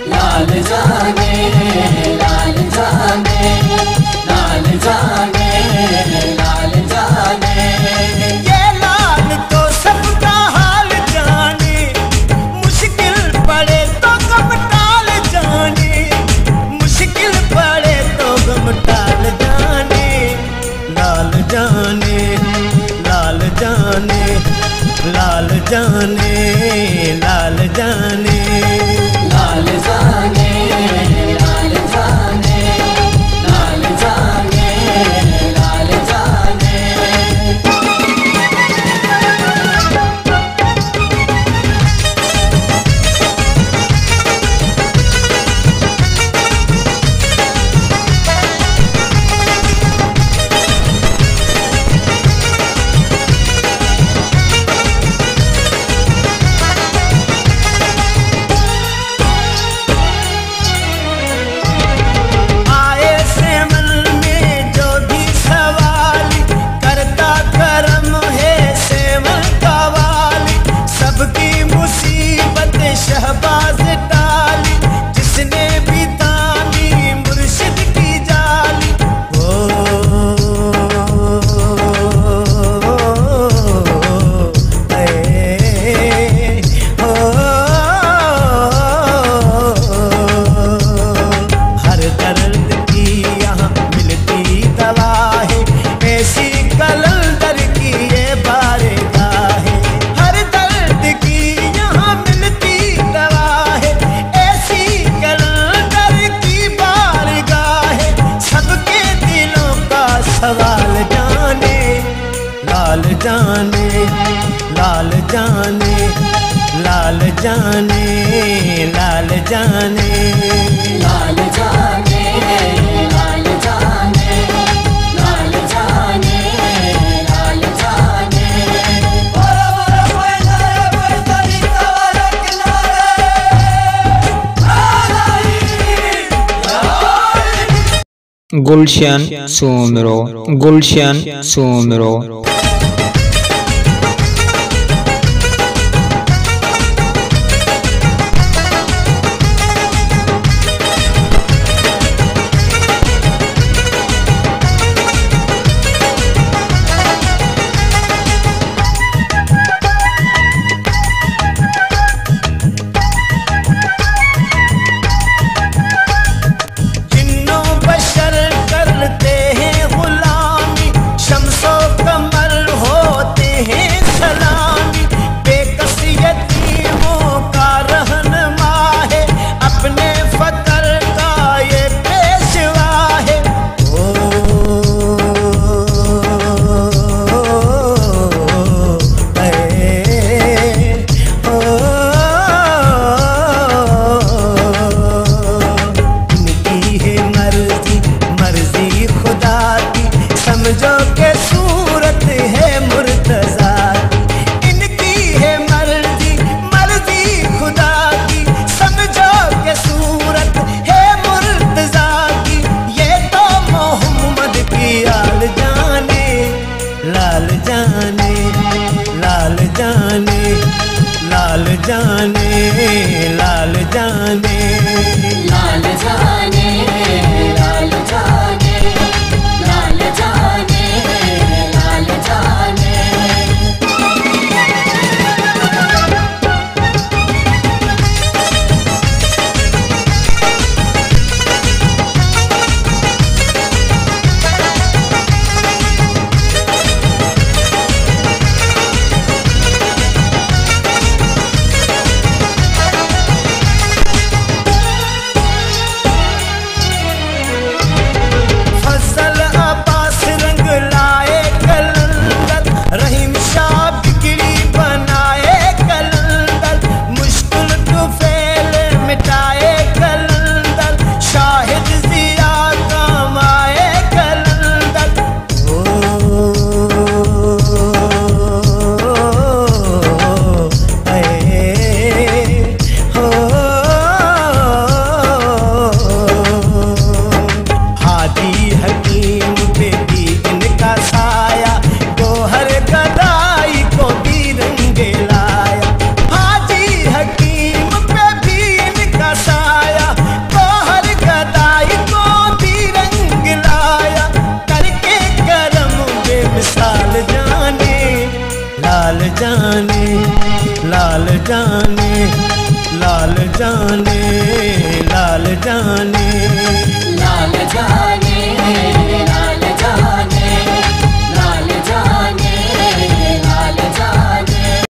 लाल जाने लाल जाने लाल जाने लाल जाने लाल जाने लाल जाने। शहबाज डाली जिसने भी तानी मुर्शिद की जाली। ओ हर दर्द की यहाँ मिलती दवा है, ऐसी कलंदर की ये बारगाह है। हर दर्द की यहाँ मिलती दवा है, ऐसी कलंदर की बारगाह है। सबके दिलों का सवाल जाने लाल जाने लाल जाने लाल जाने लाल जाने लाल जाने लाल जाने लाल जाने लाल जाने। गुलशन सोमरो गुलशन सोमरो। जिन्नो बशर करते हैं गुलामी, शम्सो कमर जाने, लाल जाने।